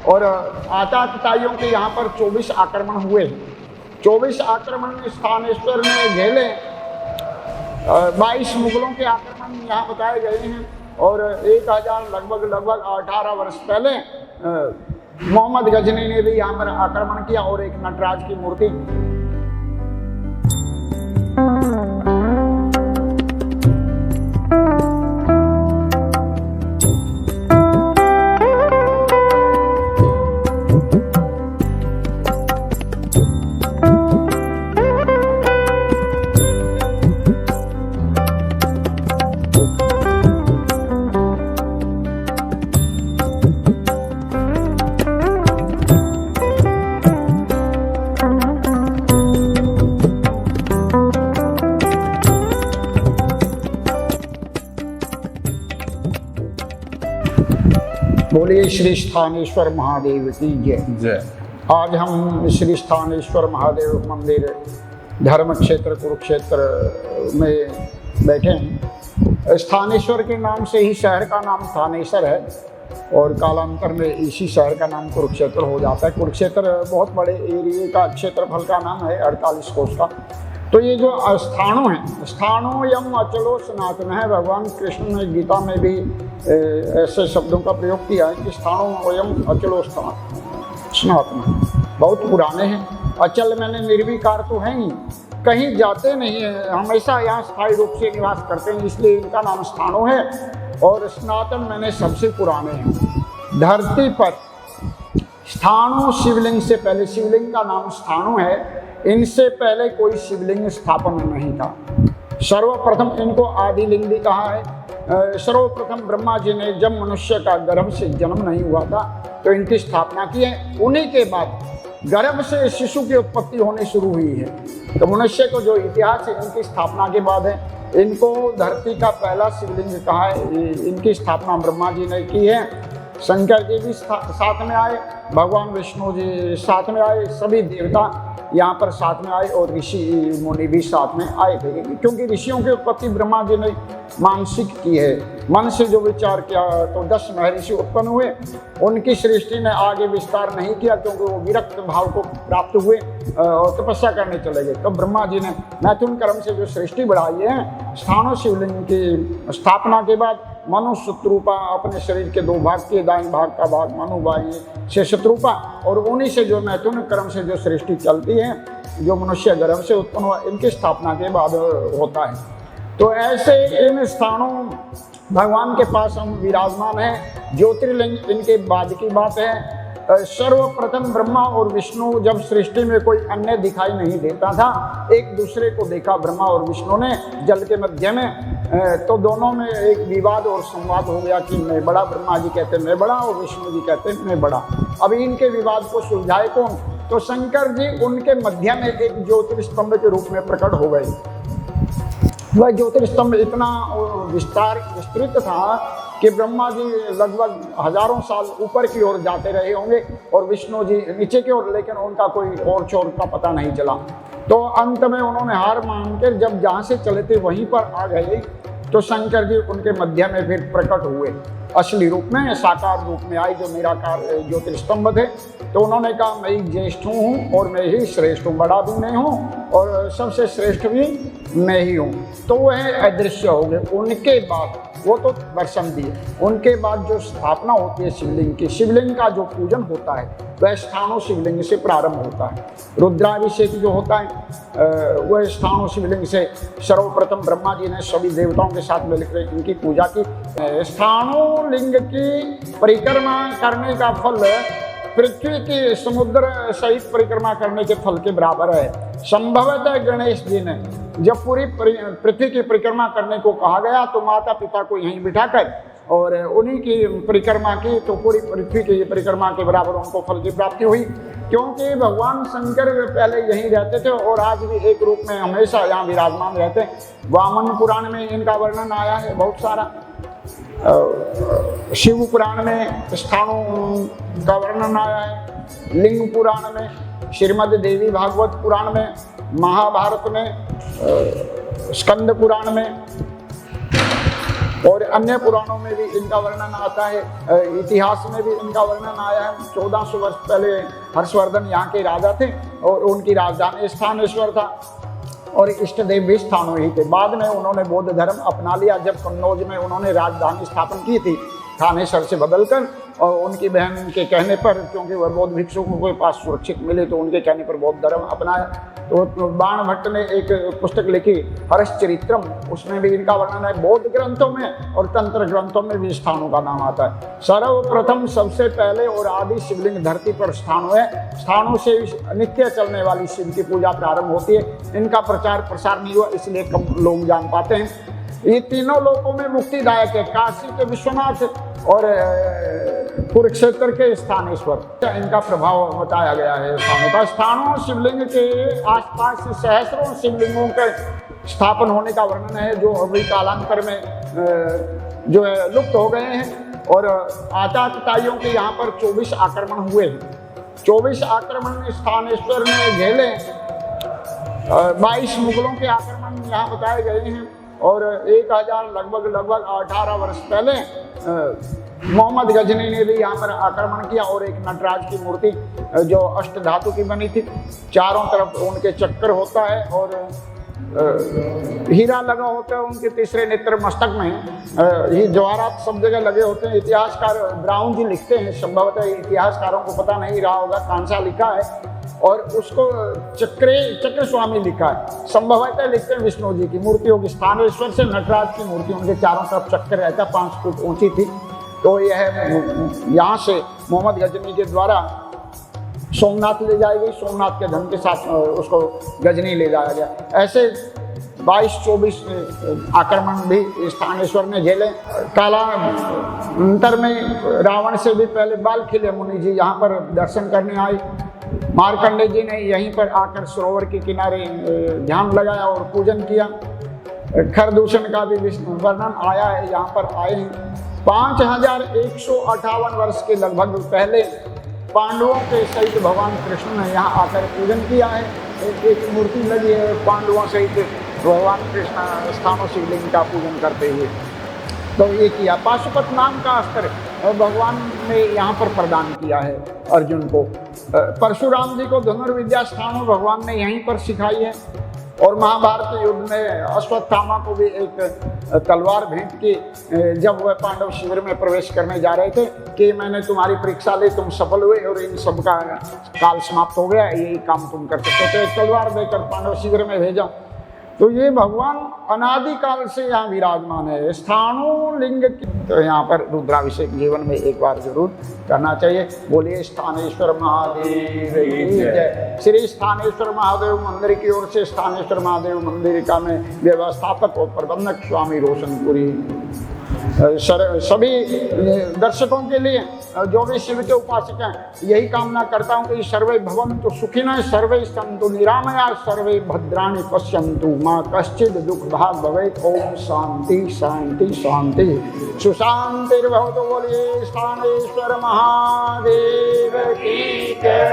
और आतताइयों के यहाँ पर 24 आक्रमण हुए। 24 आक्रमण स्थानेश्वर ने झेले। 22 मुगलों के आक्रमण यहाँ बताए गए हैं। और 1000 लगभग 18 वर्ष पहले मोहम्मद गजनी ने भी यहाँ पर आक्रमण किया और एक नटराज की मूर्ति। बोलिए श्री स्थानेश्वर महादेव की जय। आज हम श्री स्थानेश्वर महादेव मंदिर धर्म क्षेत्र कुरुक्षेत्र में बैठे हैं। स्थानेश्वर के नाम से ही शहर का नाम थानेश्वर है और कालांतर में इसी शहर का नाम कुरुक्षेत्र हो जाता है। कुरुक्षेत्र बहुत बड़े एरिया का क्षेत्रफल का नाम है, 48 कोस का। तो ये जो स्थाणु हैं, स्थाणु यम अचलो सनातन है। भगवान कृष्ण ने गीता में भी ऐसे शब्दों का प्रयोग किया है कि स्थाणु यम अचलो सनातन, बहुत पुराने हैं। अचल मैंने निर्विकार तो है ही, कहीं जाते नहीं है, हमेशा यहाँ स्थायी रूप से निवास करते हैं, इसलिए इनका नाम स्थाणु है। और सनातन मैंने सबसे पुराने हैं। धरती पर स्थाणु शिवलिंग से पहले, शिवलिंग का नाम स्थाणु है, इनसे पहले कोई शिवलिंग स्थापन नहीं था। सर्वप्रथम इनको आदिलिंग भी कहा है। सर्वप्रथम ब्रह्मा जी ने जब मनुष्य का गर्भ से जन्म नहीं हुआ था तो इनकी स्थापना की है। उन्हीं के बाद गर्भ से शिशु की उत्पत्ति होनी शुरू हुई है। तो मनुष्य को जो इतिहास है इनकी स्थापना के बाद है। इनको धरती का पहला शिवलिंग कहा है। इनकी स्थापना ब्रह्मा जी ने की है। शंकर जी भी साथ में आए, भगवान विष्णु जी साथ में आए, सभी देवता यहाँ पर साथ में आए और ऋषि मुनि भी साथ में आए थे। क्योंकि ऋषियों की उत्पत्ति ब्रह्मा जी ने मानसिक की है, मन से जो विचार किया तो 10 महर्षि उत्पन्न हुए। उनकी सृष्टि ने आगे विस्तार नहीं किया क्योंकि वो विरक्त भाव को प्राप्त हुए और तपस्या करने चले गए। तो ब्रह्मा जी ने मैथुन कर्म से जो सृष्टि बढ़ाई है, स्थाणु शिवलिंग की स्थापना के बाद मनु शत्रुपा अपने शरीर के 2 भाग के, दाएं भाग का भाग मनु बाएं से शत्रुपा, और उन्हीं से जो मैथुन कर्म से जो सृष्टि चलती है, जो मनुष्य गर्भ से उत्पन्न हुआ, इनकी स्थापना के बाद होता है। तो ऐसे इन स्थानों भगवान के पास हम विराजमान हैं। ज्योतिर्लिंग इनके बाद की बात है। सर्वप्रथम ब्रह्मा और विष्णु जब सृष्टि में कोई अन्य दिखाई नहीं देता था, एक दूसरे को देखा ब्रह्मा और विष्णु ने जल के मध्य में। तो दोनों में एक विवाद और संवाद हो गया कि मैं बड़ा, ब्रह्मा जी कहते मैं बड़ा और विष्णु जी कहते मैं बड़ा। अभी इनके विवाद को सुलझाए कौन? तो शंकर जी उनके मध्य में एक ज्योतिर्स्तंभ के रूप में प्रकट हो गए। वह ज्योतिर्स्तंभ इतना विस्तृत था कि ब्रह्मा जी लगभग हजारों साल ऊपर की ओर जाते रहे होंगे और विष्णु जी नीचे की ओर, लेकिन उनका कोई और छोर का पता नहीं चला। तो अंत में उन्होंने हार मानकर जब जहाँ से चले थे वहीं पर आ गए। तो शंकर जी उनके मध्य में फिर प्रकट हुए असली रूप में, साकार रूप में आए, जो निराकार ज्योतिर्स्तंभ थे। तो उन्होंने कहा मैं ही ज्येष्ठ हूँ और मैं ही श्रेष्ठ हूँ, बड़ा भी मैं हूँ और सबसे श्रेष्ठ भी मैं ही हूँ। तो वह अदृश्य हो गए। उनके बाद वो तो दर्शन दिए, उनके बाद जो स्थापना होती है शिवलिंग की, शिवलिंग का जो पूजन होता है वह स्थाणु शिवलिंग से प्रारंभ होता है। रुद्राभिषेक जो होता है वह स्थाणु शिवलिंग से सर्वप्रथम ब्रह्मा जी ने सभी देवताओं के साथ मिलकर इनकी पूजा की। स्थाणु लिंग की परिक्रमा करने का फल पृथ्वी की समुद्र सहित परिक्रमा करने के फल के बराबर है। संभवतः गणेश जी ने जब पूरी पृथ्वी की परिक्रमा करने को कहा गया तो माता पिता को यहीं बिठाकर और उन्हीं की परिक्रमा की, तो पूरी पृथ्वी की परिक्रमा के बराबर उनको फल की प्राप्ति हुई। क्योंकि भगवान शंकर पहले यहीं रहते थे और आज भी एक रूप में हमेशा यहाँ विराजमान रहते हैं। वामन पुराण में इनका वर्णन आया है बहुत सारा, शिव पुराण में स्थाणु का वर्णन आया है, लिंग पुराण में, श्रीमद् देवी भागवत पुराण में, महाभारत में, स्कंद पुराण में, और अन्य पुराणों में भी इनका वर्णन आता है, इतिहास में भी इनका वर्णन आया है। 1400 वर्ष पहले हर्षवर्धन यहाँ के राजा थे और उनकी राजधानी स्थानेश्वर था और इष्ट देव भी स्थानों ही थे। बाद में उन्होंने बौद्ध धर्म अपना लिया जब कन्नौज में उन्होंने राजधानी स्थापन की थी थानेसर से बदलकर, और उनकी बहन के कहने पर, क्योंकि वह बौद्ध भिक्षुकों के पास सुरक्षित मिले तो उनके कहने पर बौद्ध धर्म अपनाया। तो बाण भट्ट ने एक पुस्तक लिखी हर्षचरित्रम, उसमें भी इनका वर्णन है। बौद्ध ग्रंथों में और तंत्र ग्रंथों में भी स्थानों का नाम आता है। सर्वप्रथम सबसे पहले और आदि शिवलिंग धरती पर स्थानों है। स्थानों से नित्य चलने वाली शिव की पूजा प्रारंभ होती है। इनका प्रचार प्रसार नहीं हुआ इसलिए कम लोग जान पाते हैं। ये तीनों लोकों में मुक्तिदायक है, काशी के विश्वनाथ और कुरुक्षेत्र के स्थानेश्वर। इनका प्रभाव बताया गया है स्थानों का। स्थानों शिवलिंग के आसपास सहस्रों शिवलिंगों के स्थापन होने का वर्णन है, जो अभी कालांतर में जो है लुप्त हो गए हैं। और आतताइयों के यहाँ पर 24 आक्रमण हुए हैं। 24 आक्रमण स्थानेश्वर में झेले। 22 मुगलों के आक्रमण यहाँ बताए गए हैं और 1000 लगभग 18 वर्ष पहले मोहम्मद गजनी ने भी यहाँ पर आक्रमण किया और एक नटराज की मूर्ति जो अष्ट धातु की बनी थी, चारों तरफ उनके चक्कर होता है और हीरा लगा होता है उनके तीसरे नेत्र मस्तक में। ये जवाहरात सब जगह लगे होते हैं। इतिहासकार ब्राउन जी लिखते हैं, संभवतः इतिहासकारों को पता नहीं रहा होगा, कांसा लिखा है और उसको चक्र स्वामी लिखा है। संभवतः लिखते हैं विष्णु जी की मूर्ति होगी। स्थानेश्वर से नटराज की मूर्ति, उनके चारों तरफ चक्कर रहता, 5 फुट ऊंची थी। तो यह यहाँ से मोहम्मद गजनी के द्वारा सोमनाथ ले जाई गई, सोमनाथ के धन के साथ उसको गजनी ले जाया गया। ऐसे 22-24 आक्रमण भी स्थानेश्वर ने झेले। कालांतर में रावण से भी पहले बालखिले मुनि जी यहाँ पर दर्शन करने आए। मार्कंडे जी ने यहीं पर आकर सरोवर के किनारे ध्यान लगाया और पूजन किया। खरदूषण का भी वर्णन आया है, यहाँ पर आए हैं। 5158 वर्ष के लगभग पहले पांडवों के सहित भगवान कृष्ण ने यहाँ आकर पूजन किया है। एक मूर्ति लगी है पांडवों सहित भगवान कृष्ण स्थानों शिवलिंग का पूजन करते हुए। तो ये किया। पाशुपत नाम का अस्त्र भगवान ने यहाँ पर प्रदान किया है अर्जुन को। परशुराम जी को धनुर्विद्या स्थानों भगवान ने यहीं पर सिखाई है। और महाभारत युद्ध में अश्वत्थामा को भी एक तलवार भेंट की जब वह पांडव शिविर में प्रवेश करने जा रहे थे कि मैंने तुम्हारी परीक्षा ली, तुम सफल हुए और इन सब का काल समाप्त हो गया, यही काम तुम कर सकते हो। तो एक तलवार देकर पांडव शिविर में भेजा। तो ये भगवान अनादिकाल से यहाँ विराजमान है। स्थानों लिंग की तो यहाँ पर रुद्राभिषेक जीवन में एक बार जरूर करना चाहिए। बोलिए स्थानेश्वर महादेव की जय। श्री स्थानेश्वर महादेव मंदिर की ओर से स्थानेश्वर महादेव मंदिर का मैं व्यवस्थापक और प्रबंधक स्वामी रोशनपुरी सभी दर्शकों के लिए जो भी शिव के उपासक हैं यही कामना करता हूँ कि सर्वे भवन्तु सुखिनः, सर्वे सन्तु निरामया, सर्वे भद्राणि पश्यन्तु, माँ कश्चित् दुख भाग भवेत्। ओम शांति शांति शांति। सुशांतिर्भवतु। बोलिए स्थानेश्वर महादेव की जय।